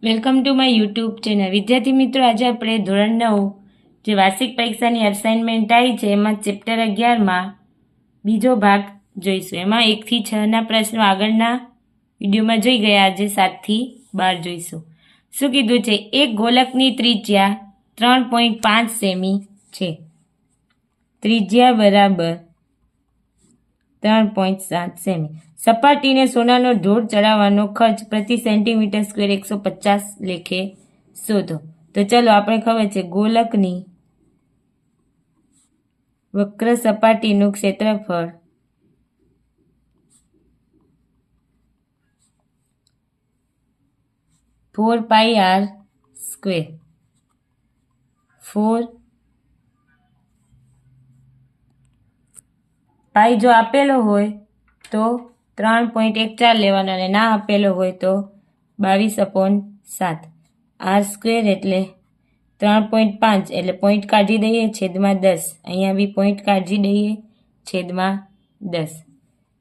Welcome to my YouTube channel. વિદ્યાર્થી મિત્રો, આજે આપણે ધોરણ 9 જે વાર્ષિક પરીક્ષાની અસાઇનમેન્ટ આવી છે એમાં ચેપ્ટર 11માં બીજો ભાગ જોઈશું. એમાં 1 થી 6ના પ્રશ્નો આગળના વિડીયોમાં જોઈ ગયા, આજે 7 થી 12 જોઈશું. શું કીધું છે? એક ગોલકની ત્રિજ્યા 3.5 સેમી છે. ત્રિજ્યા બરાબર 3.7 સેમી. સપાટીને સોનાનો ઢોળ ચડાવવાનો ખર્ચ પ્રતિ સેન્ટીમીટર સ્ક્વેર 150 લેખે શોધો. તો ચલો, આપણે ખબર છે ગોલકની વક્ર સપાટીનું ક્ષેત્રફળ πr². 4 પાઈ જો આપેલો હોય તો 3.14 લેવાનો અને ના આપેલો હોય તો 22/7. r² એટલે 3.5 એટલે પોઈન્ટ કાઢી દઈએ, છેદમાં 10. અહીંયા બી પોઈન્ટ કાઢી દઈએ, છેદમાં 10.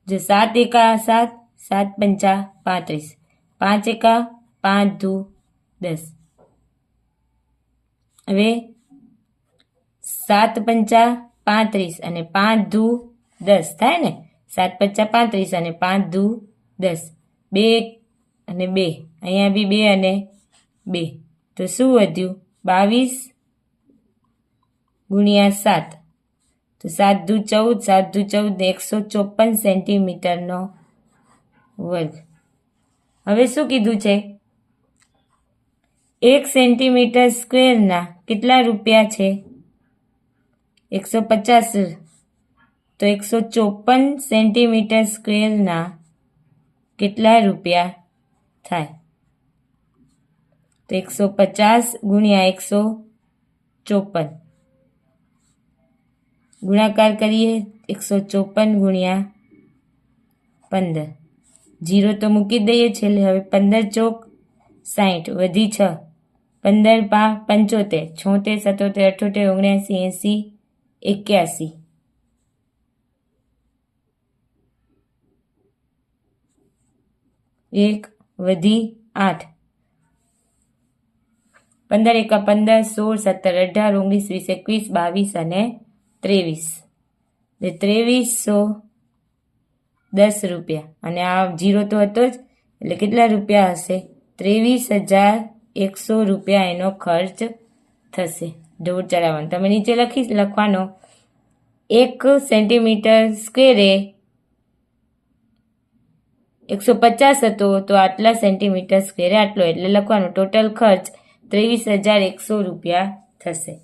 જો 7 એકા 7, 7 પંચા 35, 5 એકા 5 દુ 10. હવે 7 પંચા 35 અને 5 દુ 10 થાય ને. 7 પંચા 35 અને 5 દુ 10. 2 અને 2, અહીંયા બી 2 અને 2. તો શું વધ્યું? 22 ગુણ્યા 7. તો 7 દુ 14, 7 દુ 14, 154 સેન્ટીમીટરનો વર્ગ. હવે શું કીધું છે? 1 સેન્ટીમીટર સ્ક્વેરના કેટલા રૂપિયા છે? 150. તો 154 સેન્ટીમીટર સ્ક્વેરના કેટલા રૂપિયા થાય? તો 150 ગુણ્યા 154. ગુણાકાર કરીએ, 154 ગુણ્યા 15. 0 તો મૂકી દઈએ છેલ્લે. હવે 15 ચોક 60, વધી 6, 15 પા 75, 76, 77, 78, 79, 80, 81. 1 વધી 8. 15 એકા 15, 16, 17, 18, 19, 20, 21, 22 અને 23. એટલે 2310 રૂપિયા. અને આ 0 તો હતો જ, એટલે કેટલા રૂપિયા હશે? 23,100 રૂપિયા એનો ખર્ચ થશે ઢોળ ચડાવવાનો. તમે નીચે લખવાનો 1 સેન્ટીમીટર સ્ક્વેરે 150 હતો તો આટલા સેન્ટીમીટર સ્ક્વેરે આટલો, એટલે લખવાનું ટોટલ ખર્ચ 23,100 રૂપિયા થશે.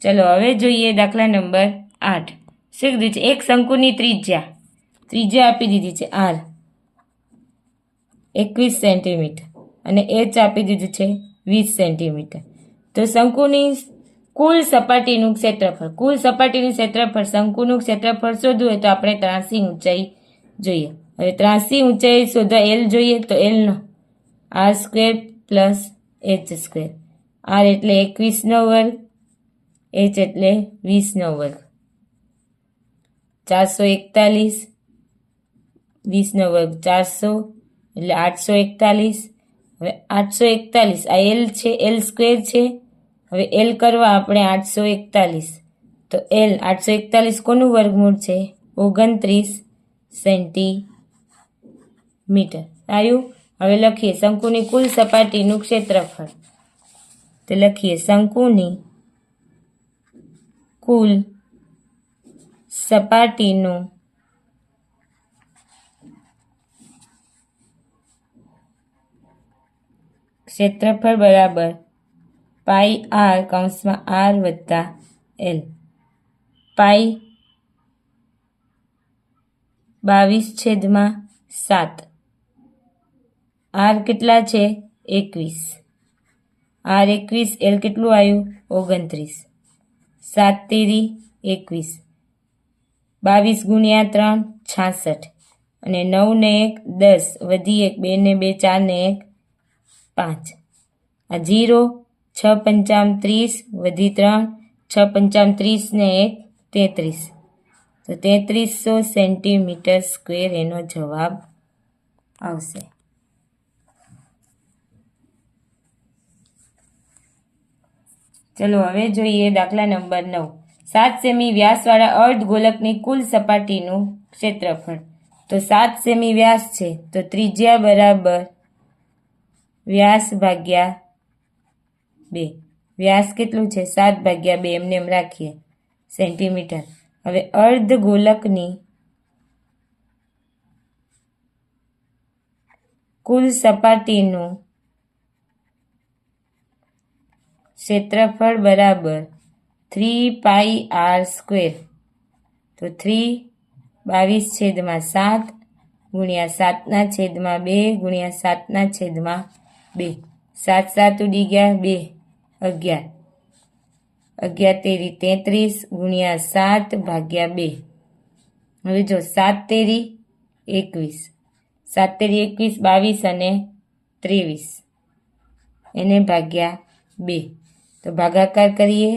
ચલો હવે જોઈએ દાખલા નંબર 8. શું કીધું છે? એક શંકુની ત્રિજ્યા આપી દીધી છે r 21 સેન્ટીમીટર અને h આપી દીધું છે 20 સેન્ટીમીટર. તો શંકુની કુલ સપાટીનું ક્ષેત્રફળ શંકુનું ક્ષેત્રફળ શોધવું હોય તો આપણે ત્રાંસી ઊંચાઈ જોઈએ. હવે ત્રાંસી ઊંચાઈ શોધવા L જોઈએ, તો L નો r² પ્લસ h². r એટલે 21નો વર્ગ, h એટલે 20નો વર્ગ. 441, 20નો વર્ગ 400 એટલે 841. હવે 841 આ L છે, L² છે. હવે L કરવા આપણે 841. તો L 841 કોનું વર્ગમૂળ છે? 29 સેન્ટીમીટર. આવ્યું? હવે લખીએ શંકુની કુલ સપાટીનું ક્ષેત્રફળ. તો લખીએ શંકુની કુલ સપાટીનું ક્ષેત્રફળ બરાબર પાઈ r કૌંસમાં r વત્તા l. પાઈ 22/7. r કેટલા છે? 21. r 21, l કેટલું આવ્યું? 29. 7 તેરી 21. 22 ગુણ્યા 3 66 અને 9 ને 1 10, વધી 1, 2 ને 2 4 ને 1 5. આ 0, 6 પંચામ 30, વધી 3, 6 પંચામ 30 ને 1 33. તો 3300 સેન્ટીમીટર સ્ક્વેર એનો જવાબ આવશે. ચલો હવે જોઈએ દાખલા નંબર 9. 7 સેમી વ્યાસવાળા અર્ધગોલકની કુલ સપાટીનું ક્ષેત્રફળ. તો 7 સેમી વ્યાસ છે તો ત્રિજ્યા બરાબર વ્યાસ ભાગ્યા 2. વ્યાસ કેટલું છે? 7/2 એમને એમ રાખીએ સેન્ટીમીટર. હવે અર્ધગોલકની કુલ સપાટીનું ક્ષેત્રફળ બરાબર 3πr². તો 3/22/7 ગુણ્યા 7/2 ગુણ્યા 7/2. 7 7 ઉડી ગયા 2 11 11 તેરી 33 ગુણ્યા 7/2. હવે જો 7 તેરી 21 7 તેરી 21 22 અને 23 એને ભાગ્યા 2. તો ભાગાકાર કરીએ.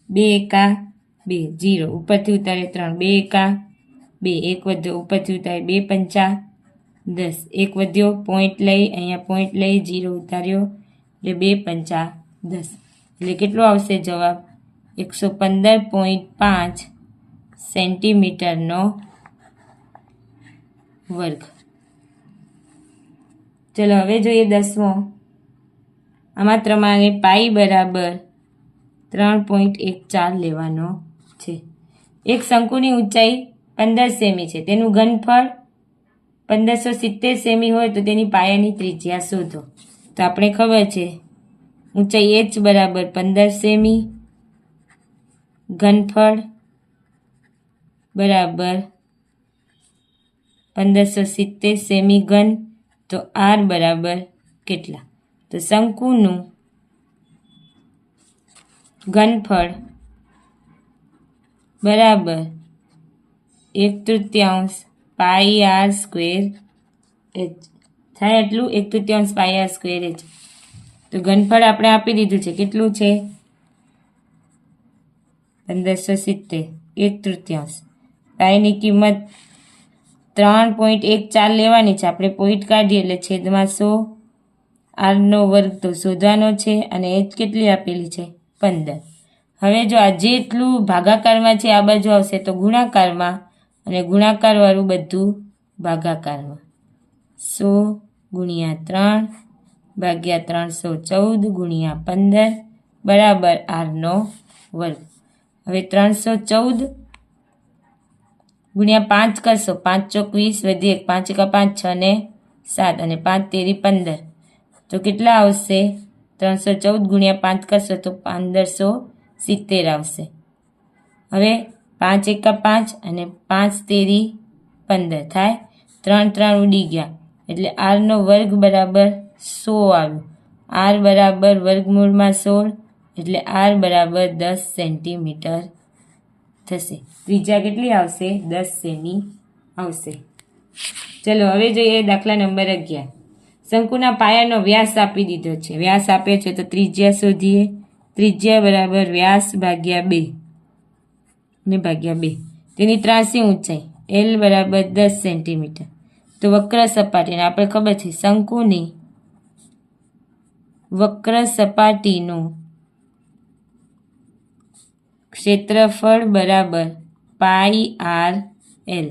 2 એકા 2 0 ઉપરથી ઉતારે 3 2 એકા 2 1 વધ્યો ઉપરથી ઉતારે 2 પંચા 10 1 વધ્યો પોઈન્ટ લઈ અહીંયા પોઈન્ટ લઈ 0 ઉતાર્યો એટલે 2 પંચા 10 એટલે કેટલો આવશે જવાબ? 115.5 સેન્ટીમીટરનો વર્ગ. ચલો હવે જોઈએ 10મો. આમાં પ્રમાણે પાઈ બરાબર 3.14 લેવાનો છે. એક શંકુની ઊંચાઈ 15 સેમી છે, તેનું ઘનફળ 1570 સેમી હોય તો તેની પાયાની ત્રિજ્યા શોધો. તો આપણે ખબર છે ઊંચાઈ h બરાબર 15 સેમી, ઘનફળ બરાબર 1570 સેમી ઘન. તો r બરાબર કેટલા? તો શંકુનું ઘનફળ બરાબર 1/3 પાઈ r સ્ક્વેર h થાય. એટલું 1/3 પાઈ r સ્ક્વેર h. તો ઘનફળ આપણે આપી દીધું છે, કેટલું છે? 1570 1/3. પાઈની કિંમત 3.14 લેવાની છે. આપણે પોઈન્ટ કાઢીએ એટલે છેદમાં 100. r² તો શોધવાનો છે અને h કેટલી આપેલી છે? 15. હવે જો આ જેટલું ભાગાકારમાં છે આ બાજુ આવશે તો ગુણાકારમાં, અને ગુણાકારવાળું બધું ભાગાકારમાં. 100 ગુણ્યા 3 ભાગ્યા 314 ગુણ્યા 15 બરાબર r². હવે 314 ગુણ્યા 5 કરશો 5 ચોક 20 વધી 1 5 એકા 5 6 ને 7 અને 5 તેરી 15. તો કેટલા આવશે? 314 ગુણ્યા 5 કરશો તો 1570 આવશે. હવે 5 એકા 5 અને 5 તેરી 15 થાય. 3 3 ઉડી ગયા એટલે r² બરાબર 100 આવ્યું. r બરાબર વર્ગમૂળમાં 16 એટલે r બરાબર 10 સેન્ટીમીટર થશે. ત્રિજ્યા કેટલી આવશે? 10 સેમી આવશે. ચલો હવે જોઈએ દાખલા નંબર 11. શંકુના પાયાનો વ્યાસ આપી દીધો છે. વ્યાસ આપે છે તો ત્રિજ્યા શોધીએ. ત્રિજ્યા બરાબર વ્યાસ ભાગ્યા 2 ને ભાગ્યા 2. તેની ત્રાસી ઊંચાઈ l બરાબર 10 સેન્ટીમીટર. તો વક્ર સપાટીને આપણે ખબર છે શંકુની વક્ર સપાટીનું ક્ષેત્રફળ બરાબર પાઈ r l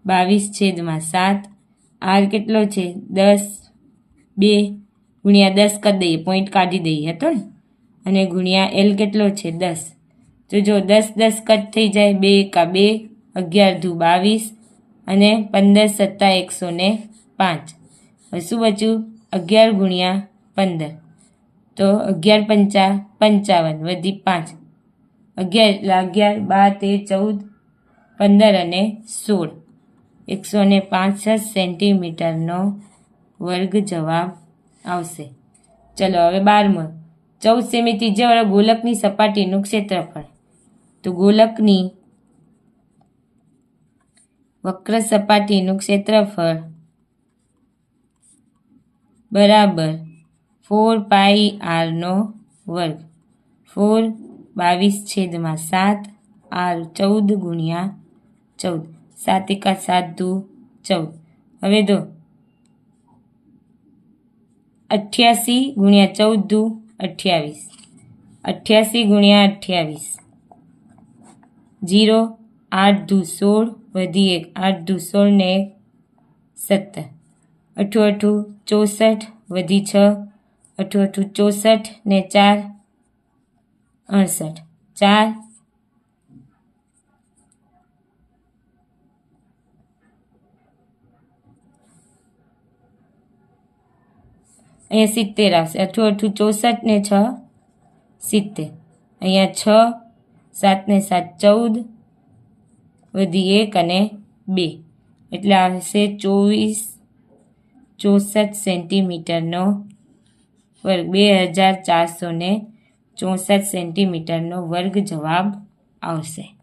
22/7. r કેટલો છે? 10 2 ગુણ્યા 10 કરી દઈએ, પોઈન્ટ કાઢી દઈએ હતો ને, અને ગુણ્યા l કેટલો છે? 10. તો જો 10 10 કટ થઈ જાય 2 એકા 2 11 દુ 22 અને 15 સત્તા 105. હવે શું બચ્યું? 11 ગુણ્યા 15 તો 11 પંચા 55 વધી 5 11 એટલે 11 12 13 14 15 અને 16 165 સેન્ટીમીટરનો વર્ગ જવાબ આવશે. ચલો હવે 12મો. 14 સેમી ત્રિજ્યાવાળા ગોલકની સપાટીનું ક્ષેત્રફળ. તો ગોલકની વક્ર સપાટીનું ક્ષેત્રફળ બરાબર 4πr². 4 22/7 r 14 ગુણ્યા 14. 7 એકા 7 દુ 14. હવે દો 88 ગુણ્યા 14 દુ 28. 88 ગુણ્યા 28. 0 8 દુ 16 વધી 1 8 દુ 16 ને 17. 8 8 64 વધી 6 8 8 64 ને 4 68. 4 અહીંયા 70 આવશે. 8 8 64 ને 6 70. અહીંયા 6 7 ને 7 14 વધી 1 અને 2 એટલે આવશે 64 સેન્ટીમીટરનો વર્ગ. 2464 સેન્ટીમીટરનો વર્ગ જવાબ આવશે.